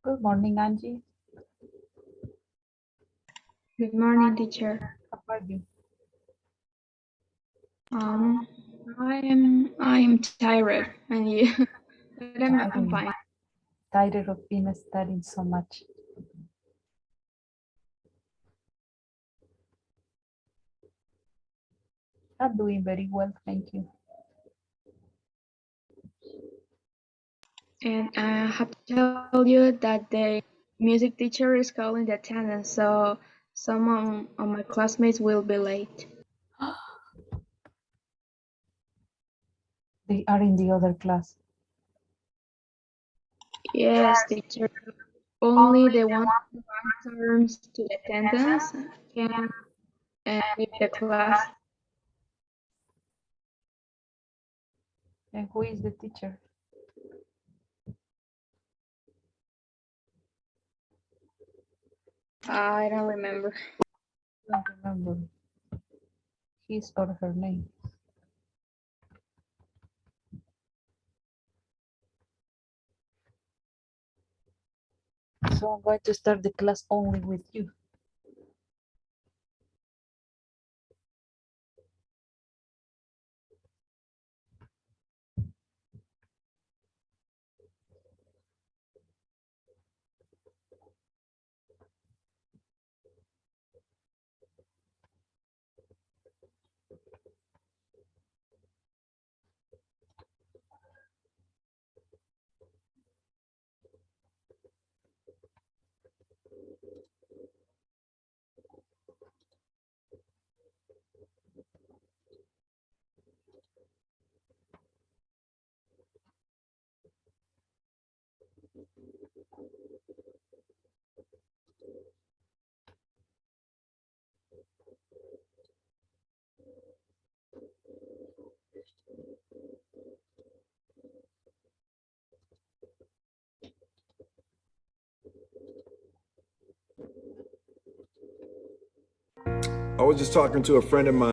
Good morning, Angie. Good morning, teacher. How are you? Um, I am tired, and you, but I'm Tired, fine. tired of being studying so much. I'm doing very well, thank you. And I have to tell you that the music teacher is calling the attendance, so some of my classmates will be late. They are in the other class. Yes, teacher. Only the one who answers to the attendance can leave the class. And who is the teacher? I don't remember. Don't remember his or her name. So I'm going to start the class only with you. I was just talking to a friend of mine.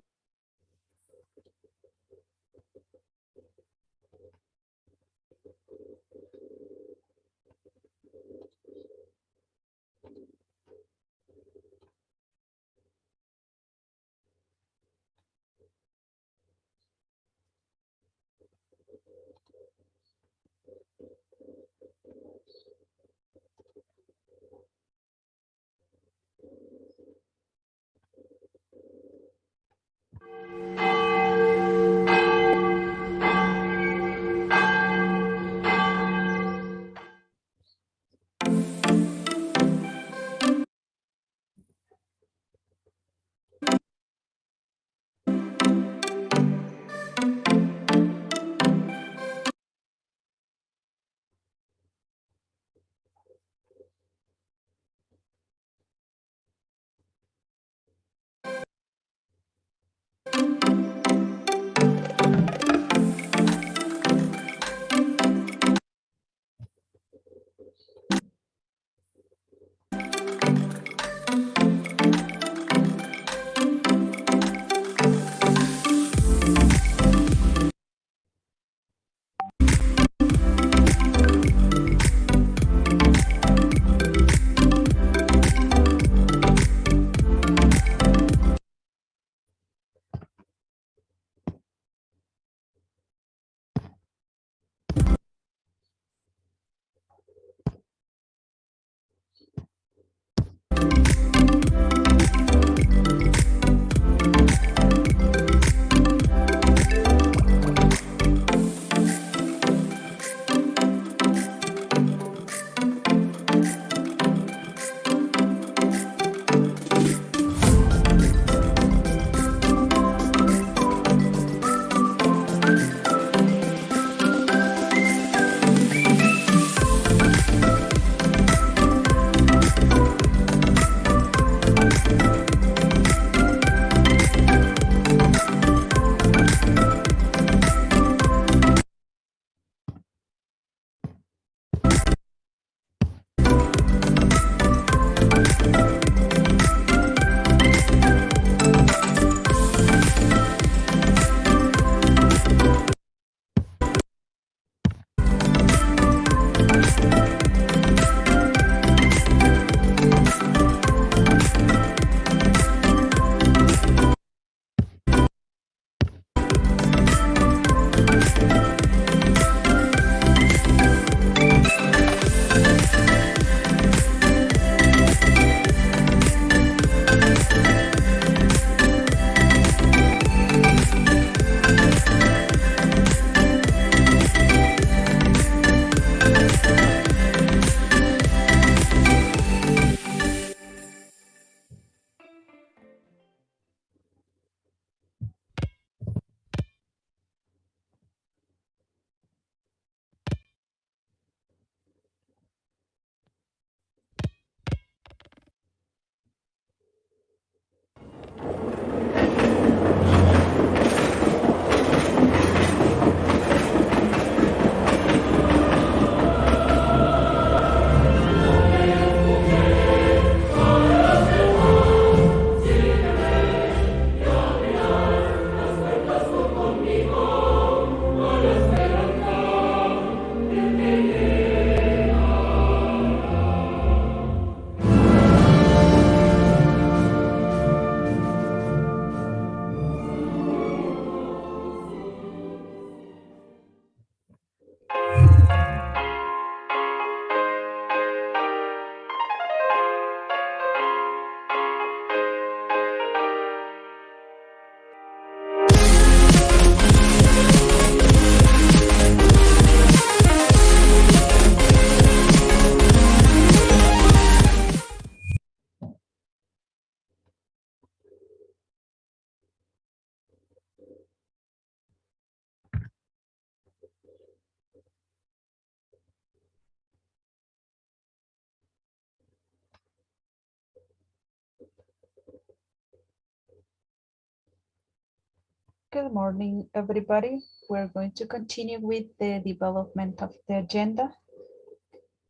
Good morning, everybody. We're going to continue with the development of the agenda.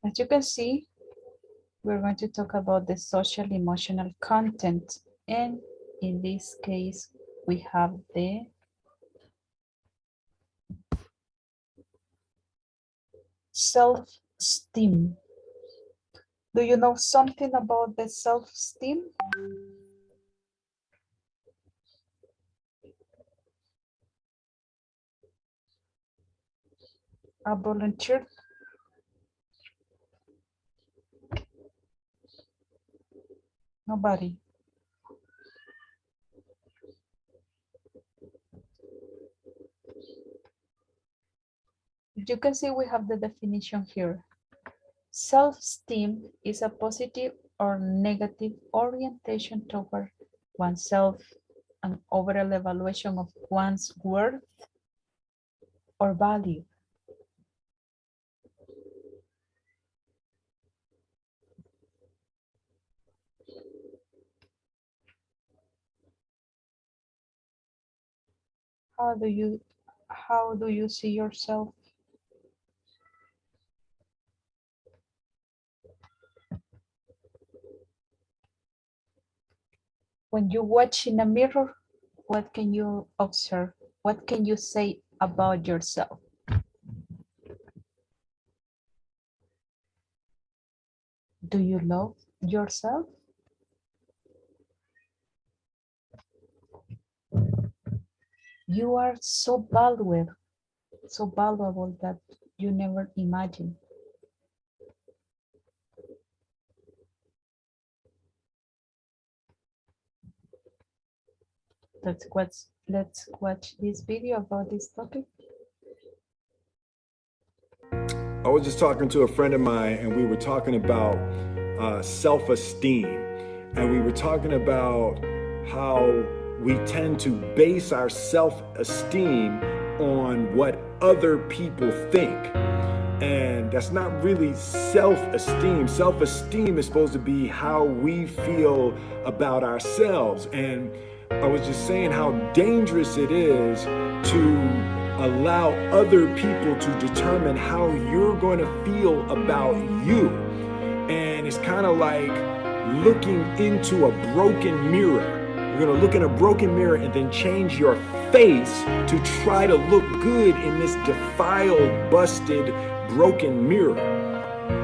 As you can see, we're going to talk about the social emotional content. And in this case, we have the self-esteem. Do you know something about the self-esteem? A volunteer? Nobody. You can see we have the definition here. Self-esteem is a positive or negative orientation toward oneself, an overall evaluation of one's worth or value. How do you see yourself? When you watch in a mirror, what can you observe? What can you say about yourself? Do you love yourself? You are so valuable that you never imagined. Let's watch this video about this topic. I was just talking to a friend of mine, and we were talking about self-esteem, and we were talking about how we tend to base our self-esteem on what other people think. And that's not really self-esteem. Self-esteem is supposed to be how we feel about ourselves. And I was just saying how dangerous it is to allow other people to determine how you're going to feel about you. And it's kind of like looking into a broken mirror. You're going to look in a broken mirror and then change your face to try to look good in this defiled, busted, broken mirror.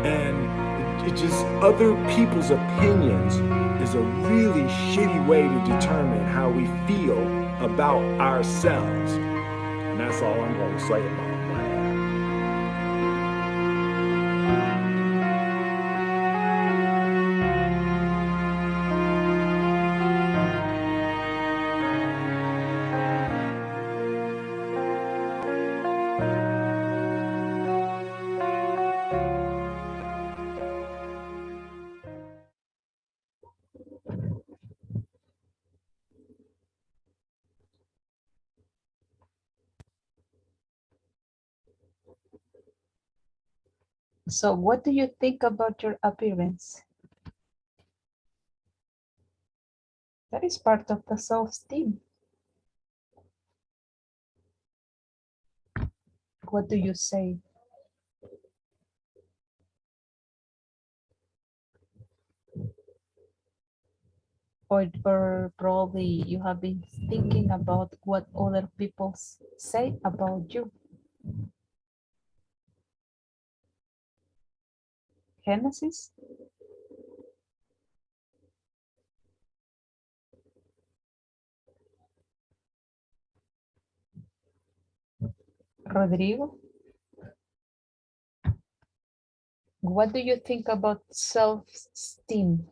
And it just, other people's opinions is a really shitty way to determine how we feel about ourselves. And that's all I'm going to say about that. So what do you think about your appearance? That is part of the self-esteem. What do you say? Or probably you have been thinking about what other people say about you. Genesis? Rodrigo? What do you think about self-esteem?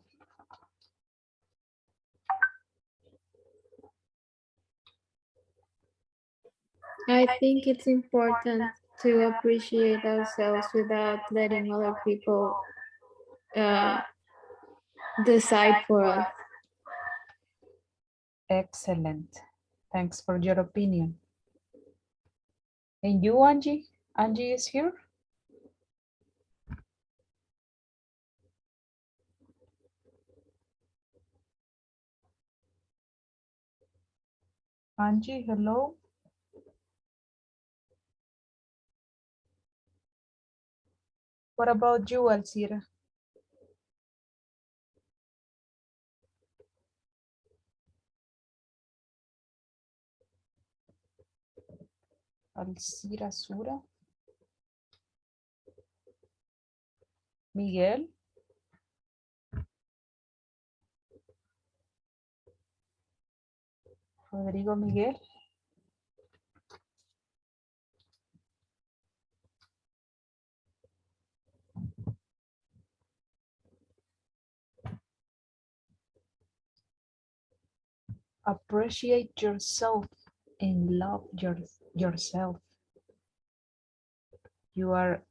I think it's important to appreciate ourselves without letting other people decide for us. Excellent. Thanks for your opinion. And you, Angie? Angie is here? Angie, hello? What about you, Alcira? Alcira Sura. Miguel. Rodrigo Miguel. Appreciate yourself and love yourself. You are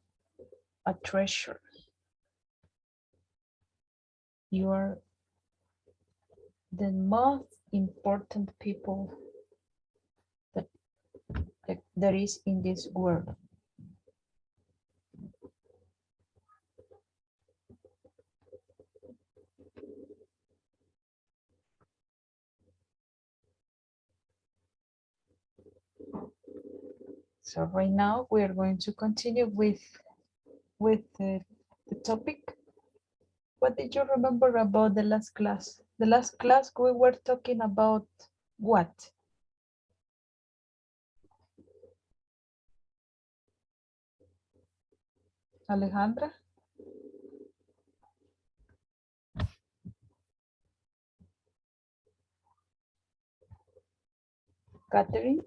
a treasure. You are the most important people that there is in this world. So right now we are going to continue with the topic. What did you remember about the last class? The last class we were talking about what? Alejandra? Catherine?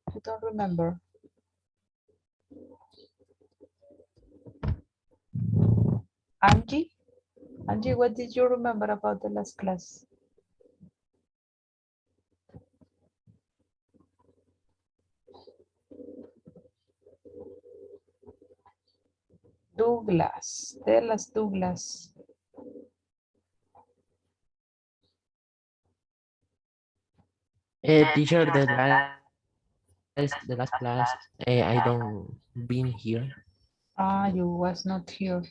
I don't remember. Angie? Angie, what did you remember about the last class? Douglas. Tell us, Douglas. Teacher, the last class, I don't been here. Ah, you was not here.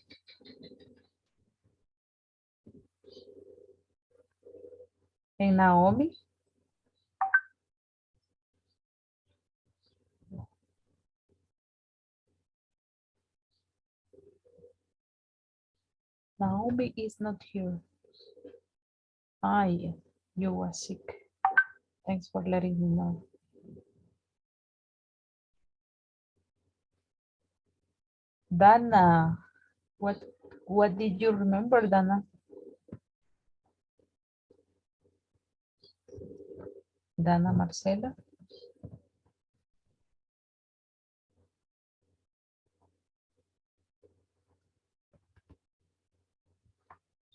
And Naomi? Naomi is not here. Ah, yeah, you were sick. Thanks for letting me know. Dana, what did you remember, Dana? Dana Marcela?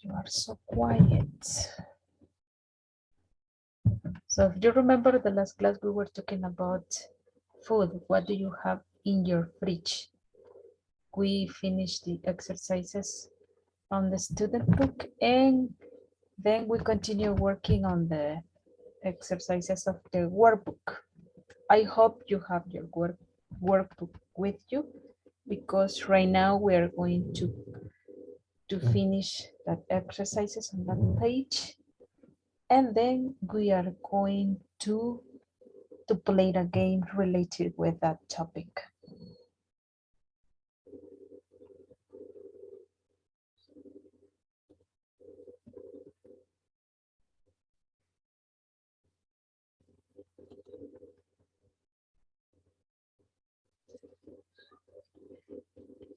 You are so quiet. So if you remember the last class we were talking about food. What do you have in your fridge? We finished the exercises on the student book and then we continue working on the exercises of the workbook. I hope you have your workbook with you because right now we are going to finish that exercises on that page and then we are going to play a game related with that topic.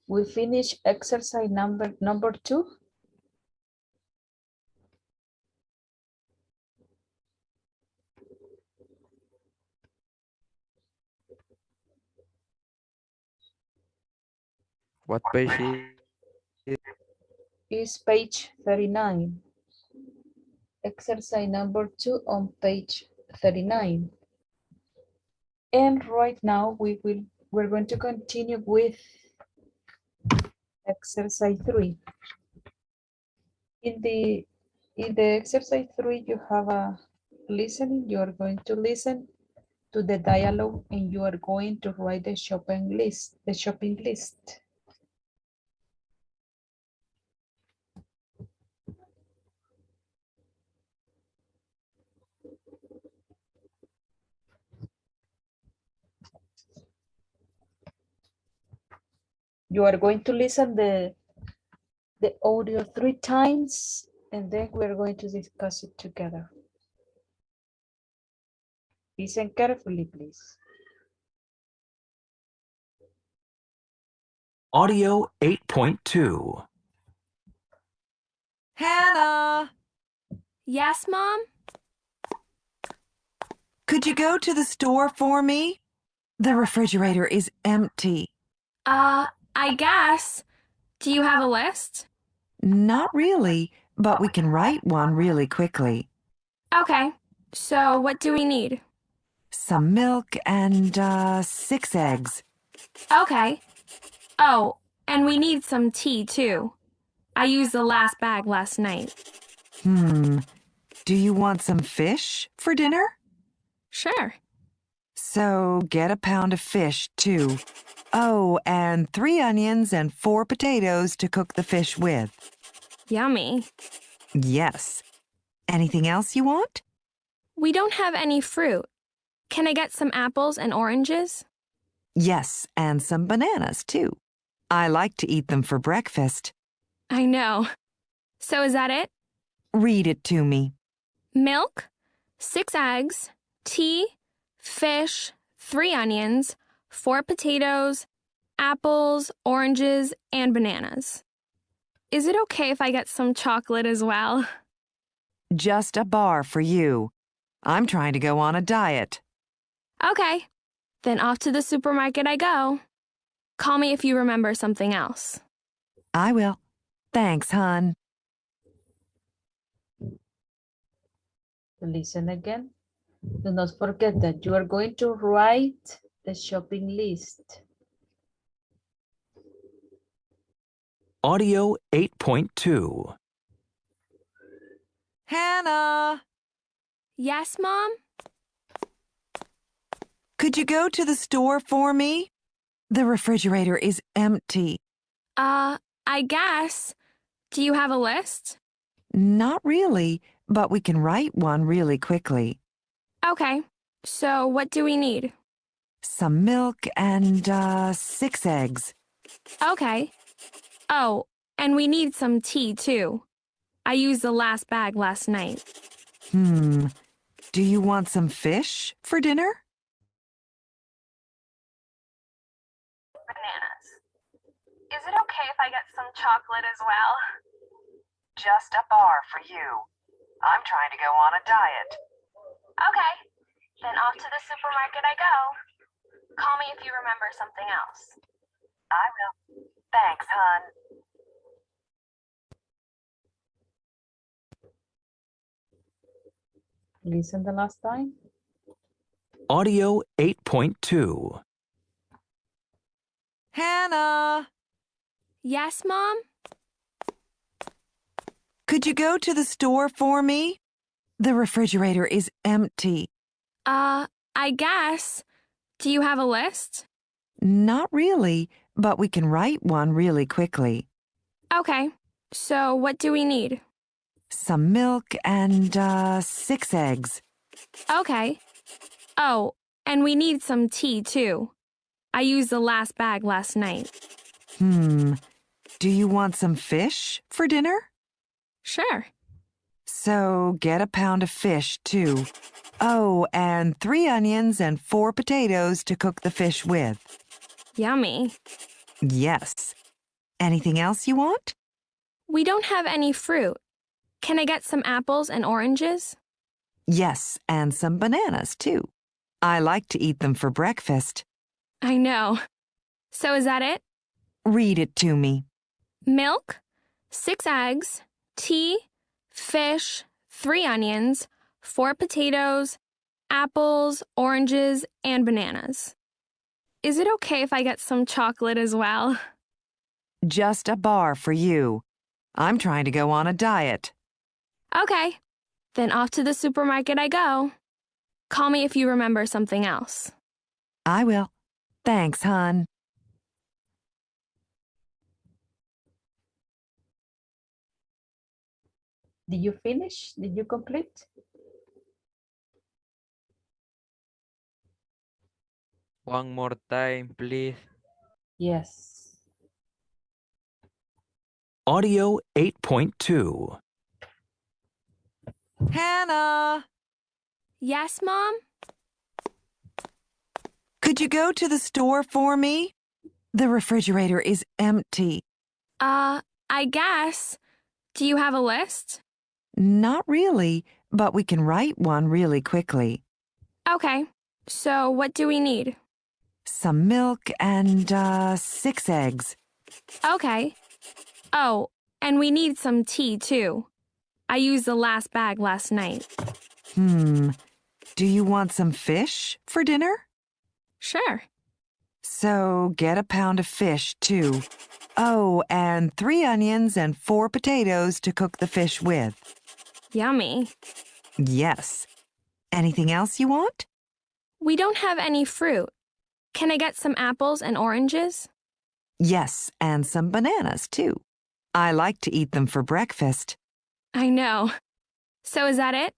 We finish exercise number 2. What page is Is page 39. Exercise number 2 on page 39. And right now we're going to continue with exercise 3. In the exercise 3 you have a listening. You are going to listen to the dialogue and you are going to write the shopping list. You are going to listen the audio 3 times, and then we're going to discuss it together. Listen carefully, please. Audio 8.2. Hannah, Yes, Mom? could you go to the store for me? The refrigerator is empty. I guess. Do you have a list? Not really, but we can write one really quickly. Okay. So what do we need? Some milk and 6 eggs. Okay. Oh, and we need some tea, too. I used the last bag last night. Do you want some fish for dinner? Sure. So get a pound of fish, too. Oh, and 3 onions and 4 potatoes to cook the fish with. Yummy. Yes. Anything else you want? We don't have any fruit. Can I get some apples and oranges? Yes, and some bananas, too. I like to eat them for breakfast. I know. So is that it? Read it to me. Milk, 6 eggs, tea, fish, 3 onions, 4 potatoes, apples, oranges, and bananas. Is it okay if I get some chocolate as well? Just a bar for you. I'm trying to go on a diet. Okay. Then off to the supermarket I go. Call me if you remember something else. I will. Thanks, hon. Listen again. Do not forget that you are going to write the shopping list. Audio 8.2. Hannah, Yes, Mom? could you go to the store for me? The refrigerator is empty. I guess. Do you have a list? Not really, but we can write one really quickly. Okay. So what do we need? Some milk and 6 eggs. Okay. Oh, and we need some tea, too. I used the last bag last night. Do you want some fish for dinner? Bananas. Is it okay if I get some chocolate as well? Just a bar for you. I'm trying to go on a diet. Okay. Then off to the supermarket I go. Call me if you remember something else. I will. Thanks, hon. Listen the last time. Audio 8.2. Hannah, Yes, Mom? could you go to the store for me? The refrigerator is empty. I guess. Do you have a list? Not really, but we can write one really quickly. Okay. So what do we need? Some milk and 6 eggs. Okay. Oh, and we need some tea, too. I used the last bag last night. Do you want some fish for dinner? Sure. So get a pound of fish, too. Oh, and 3 onions and 4 potatoes to cook the fish with. Yummy. Yes. Anything else you want? We don't have any fruit. Can I get some apples and oranges? Yes, and some bananas, too. I like to eat them for breakfast. I know. So is that it? Read it to me. Milk, 6 eggs, tea, fish, 3 onions, 4 potatoes, apples, oranges, and bananas. Is it okay if I get some chocolate as well? Just a bar for you. I'm trying to go on a diet. Okay. Then off to the supermarket I go. Call me if you remember something else. I will. Thanks, hon. Did you finish? Did you complete? One more time, please. Yes. Audio 8.2. Hannah, Yes, Mom? could you go to the store for me? The refrigerator is empty. I guess. Do you have a list? Not really, but we can write one really quickly. Okay. So what do we need? Some milk and 6 eggs. Okay. Oh, and we need some tea, too. I used the last bag last night. Do you want some fish for dinner? Sure. So get a pound of fish, too. Oh, and 3 onions and 4 potatoes to cook the fish with. Yummy. Yes. Anything else you want? We don't have any fruit. Can I get some apples and oranges? Yes, and some bananas, too. I like to eat them for breakfast. I know. So is that it?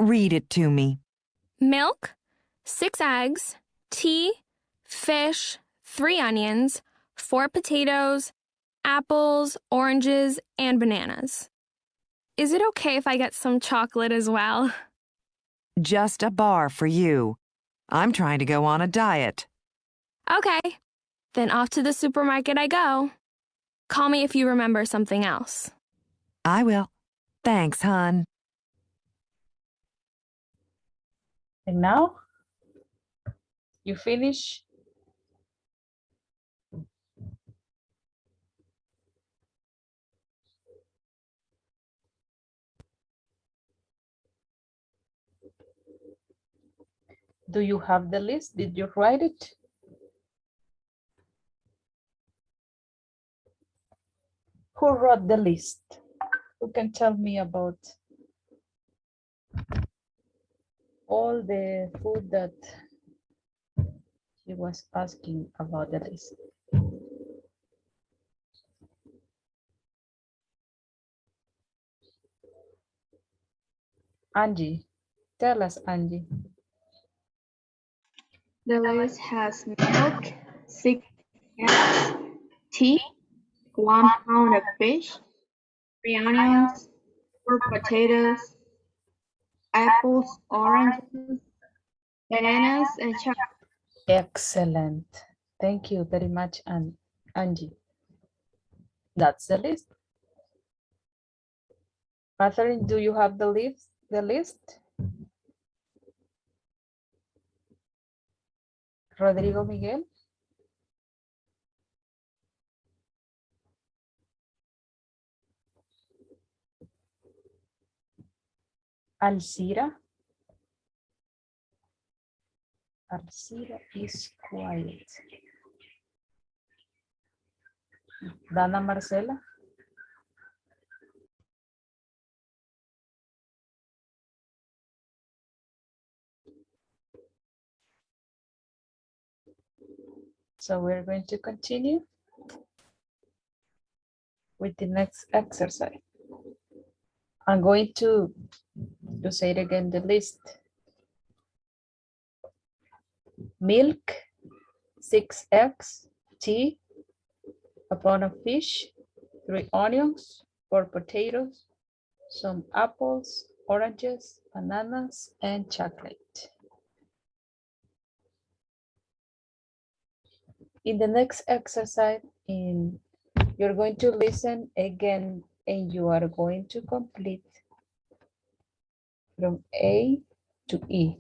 Read it to me. Milk, 6 eggs, tea, fish, 3 onions, 4 potatoes, apples, oranges, and bananas. Is it okay if I get some chocolate as well? Just a bar for you. I'm trying to go on a diet. Okay. Then off to the supermarket I go. Call me if you remember something else. I will. Thanks, hon. And now, you finish? Do you have the list? Did you write it? Who wrote the list? Who can tell me about all the food that she was asking about the list? Angie, tell us, Angie. The list has milk, 6 eggs, tea, 1 pound of fish, 3 onions, 4 potatoes, apples, oranges, bananas, and chocolate. Excellent. Thank you very much, Angie. That's the list. Catherine, do you have the list? Rodrigo Miguel? Alcira? Alcira is quiet. Dana Marcela? So we're going to continue with the next exercise. I'm going to say it again, the list. Milk, 6 eggs, tea, a pound of fish, 3 onions, 4 potatoes, some apples, oranges, bananas, and chocolate. In the next exercise, you're going to listen again and you are going to complete from A to E.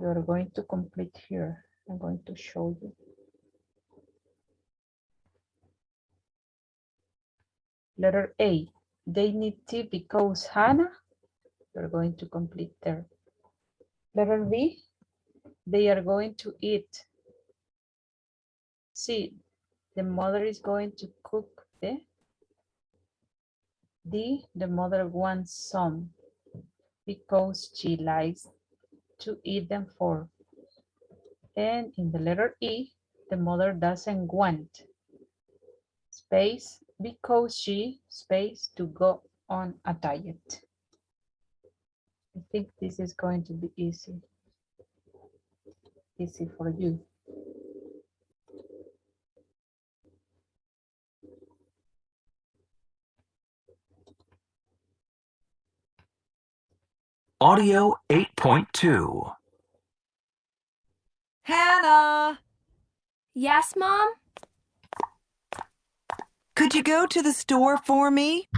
You're going to complete here. I'm going to show you. Letter A, they need tea because Hannah, you're going to complete there. Letter B, they are going to eat. C, the mother is going to cook the. D, the mother wants some because she likes to eat them for. And in the letter E, the mother doesn't want. Space, because she space to go on a diet. I think this is going to be easy for you. Audio 8.2. Hannah, Yes, Mom? could you go to the store for me?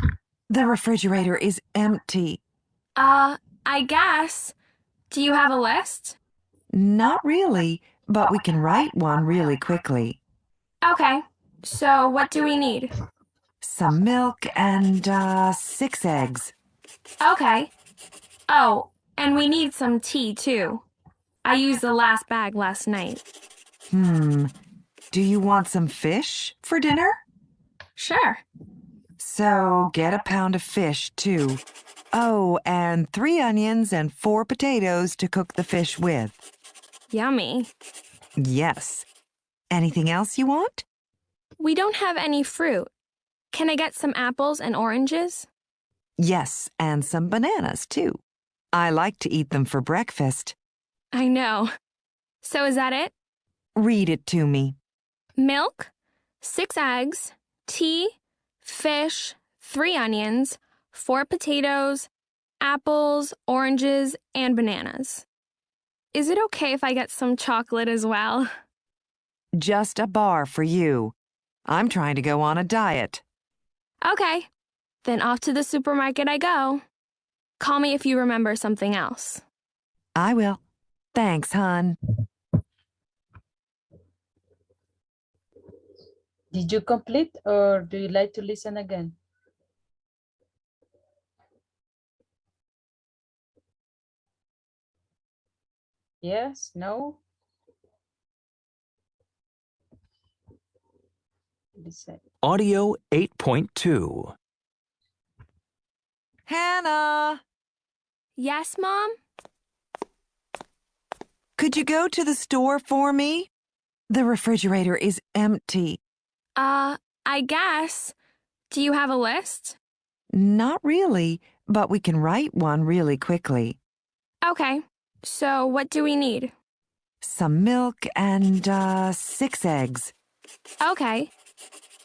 The refrigerator is empty. I guess. Do you have a list? Not really, but we can write one really quickly. Okay. So what do we need? Some milk and 6 eggs. Okay. Oh, and we need some tea too. I used the last bag last night. Do you want some fish for dinner? Sure. So get a pound of fish too. Oh, and 3 onions and 4 potatoes to cook the fish with. Yummy. Yes. Anything else you want? We don't have any fruit. Can I get some apples and oranges? Yes, and some bananas too. I like to eat them for breakfast. I know. So is that it? Read it to me. Milk, 6 eggs, tea, fish, 3 onions, 4 potatoes, apples, oranges, and bananas. Is it okay if I get some chocolate as well? Just a bar for you. I'm trying to go on a diet. Okay. Then off to the supermarket I go. Call me if you remember something else. I will. Thanks, hon. Did you complete or do you like to listen again? Yes, no? Listen. Audio 8.2. Hannah, Yes, Mom? could you go to the store for me? The refrigerator is empty. I guess. Do you have a list? Not really, but we can write one really quickly. Okay. So what do we need? Some milk and 6 eggs. Okay.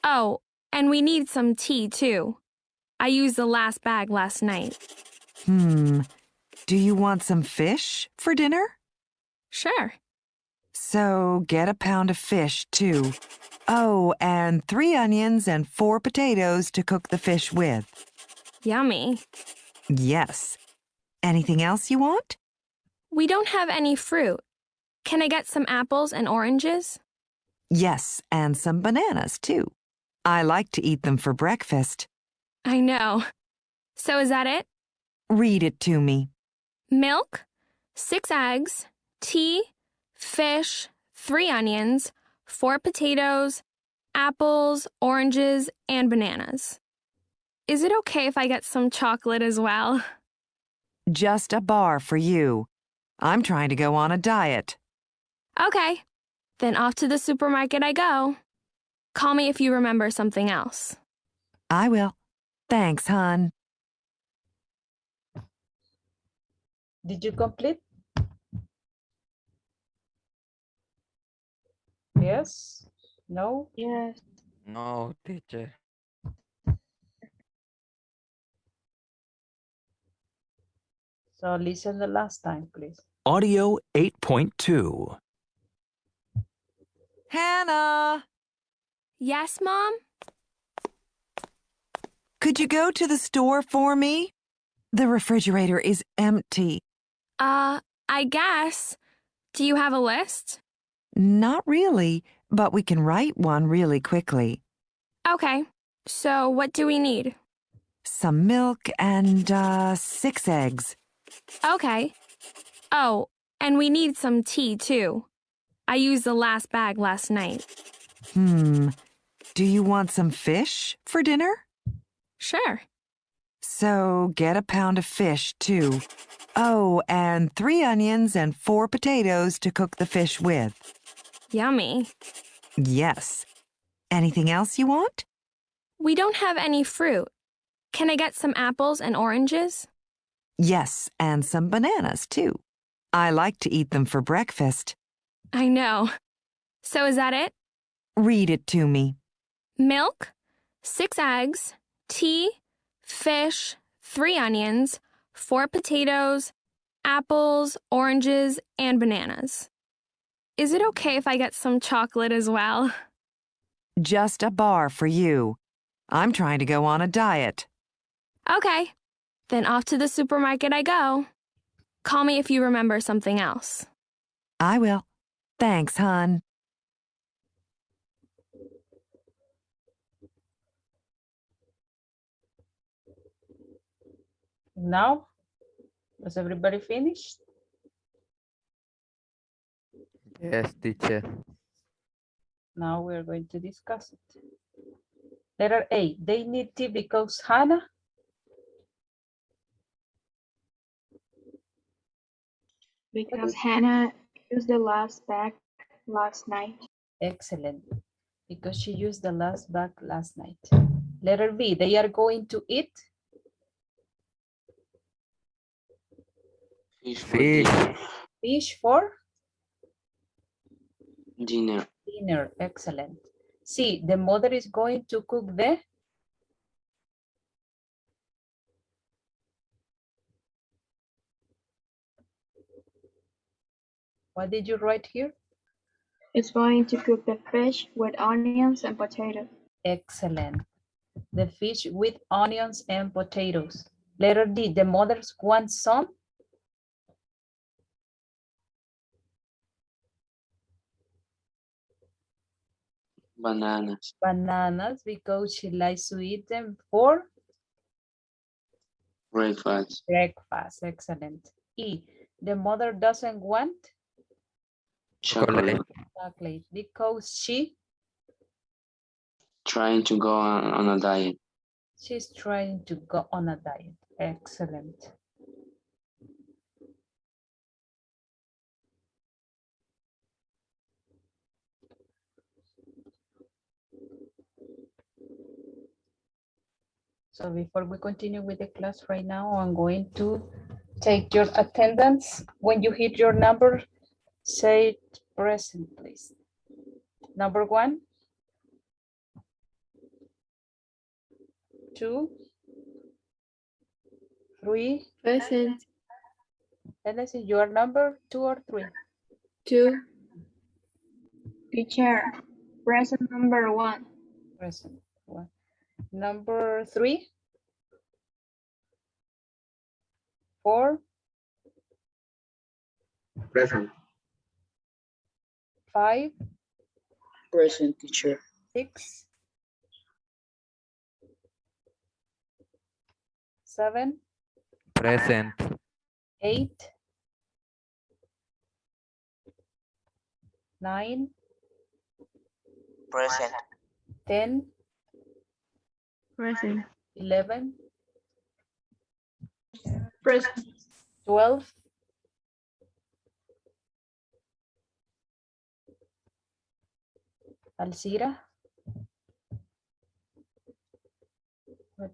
Oh, and we need some tea too. I used the last bag last night. Do you want some fish for dinner? Sure. So get a pound of fish too. Oh, and 3 onions and 4 potatoes to cook the fish with. Yummy. Yes. Anything else you want? We don't have any fruit. Can I get some apples and oranges? Yes, and some bananas too. I like to eat them for breakfast. I know. So is that it? Read it to me. Milk, 6 eggs, tea, fish, 3 onions, 4 potatoes, apples, oranges, and bananas. Is it okay if I get some chocolate as well? Just a bar for you. I'm trying to go on a diet. Okay. Then off to the supermarket I go. Call me if you remember something else. I will. Thanks, hon. Did you complete? Yes? No? Yes. No, teacher. So listen the last time, please. Audio 8.2. Hannah, Yes, Mom? could you go to the store for me? The refrigerator is empty. I guess. Do you have a list? Not really, but we can write one really quickly. Okay. So what do we need? Some milk and 6 eggs. Okay. Oh, and we need some tea too. I used the last bag last night. Do you want some fish for dinner? Sure. So get a pound of fish too. Oh, and 3 onions and 4 potatoes to cook the fish with. Yummy. Yes. Anything else you want? We don't have any fruit. Can I get some apples and oranges? Yes, and some bananas, too. I like to eat them for breakfast. I know. So is that it? Read it to me. Milk, 6 eggs, tea, fish, 3 onions, 4 potatoes, apples, oranges, and bananas. Is it okay if I get some chocolate as well? Just a bar for you. I'm trying to go on a diet. Okay, then off to the supermarket I go. Call me if you remember something else. I will. Thanks, hon. Now, was everybody finished? Yes, teacher. Now we're going to discuss it. Letter A, they need tea because Hannah. Because Hannah used the last bag last night. Excellent. Because she used the last bag last night. Letter B, they are going to eat. Fish. Fish for Dinner. dinner. Excellent. C, the mother is going to cook the. What did you write here? It's going to cook the fish with onions and potatoes. Excellent. The fish with onions and potatoes. Letter D, the mothers want some. Bananas. Bananas because she likes to eat them for Breakfast. breakfast. Excellent. E, the mother doesn't want Chocolate. chocolate because Trying to go on a diet. she's trying to go on a diet. Excellent. So before we continue with the class right now, I'm going to take your attendance. When you hit your number, say it present, please. Number 1, 2, 3. Present. And let's see, your number 2 or 3. 2. Teacher, present number 1. Present 1. Number 3, 4, Present. 5, Present, teacher. 6, 7, Present. 8, 9, Present. 10, Present. 11, Present. 12, 'Alcira,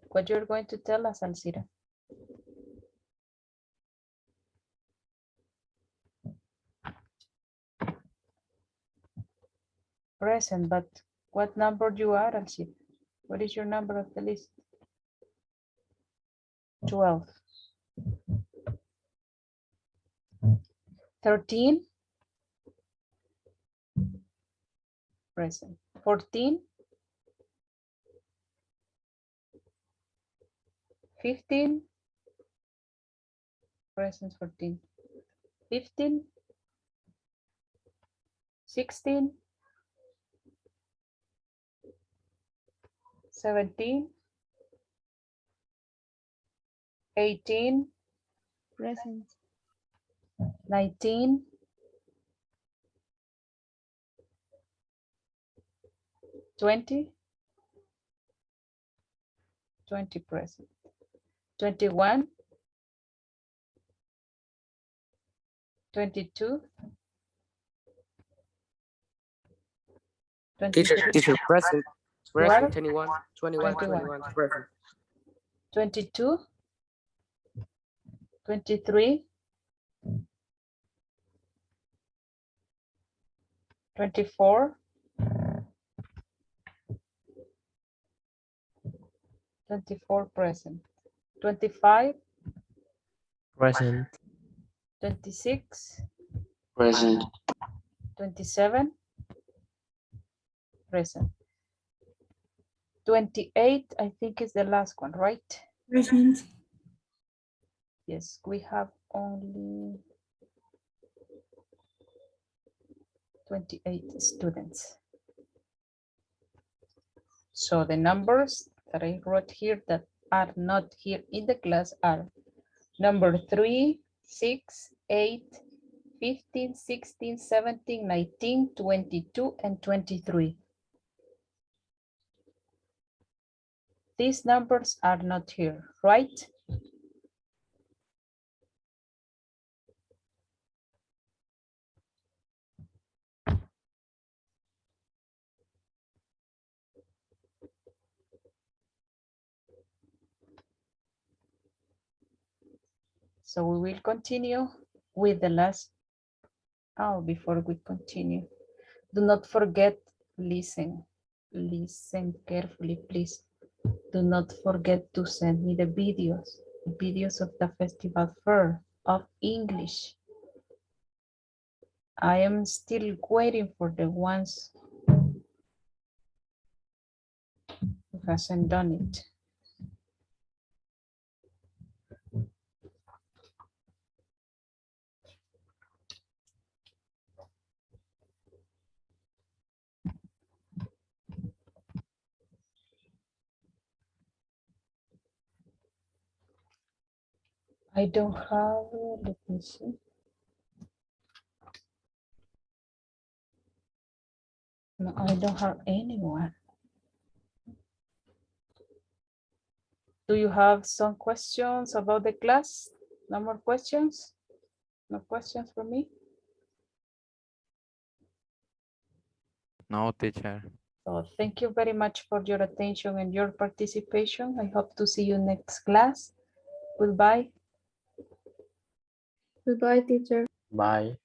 what you're going to tell us, Alcira? Present, but what number you are, Alcira? What is your number of the list? 12. 13. Present. 14. 15. Present 14. 15. 16. 17. 18. Present. 19. 20. 20 present. 21. 22. 23. Teacher present. Present. 21, 21, present. 22, 23, 24, 24 present, 25, Present. 26, Present. 27, present. 28, I think is the last one, right? Present. Yes, we have only 28 students. So the numbers that I wrote here that are not here in the class are number 3, 6, 8, 15, 16, 17, 19, 22, and 23. These numbers are not here, right? So we will continue with the last. Oh, before we continue, do not forget, listen carefully, please. Do not forget to send me the videos of the festival fair of English. I am still waiting for the ones who hasn't done it. I don't have, let me see. No, I don't have anyone. Do you have some questions about the class? No more questions? No questions for me? No, teacher. So thank you very much for your attention and your participation. I hope to see you next class. Goodbye. Goodbye, teacher. Bye.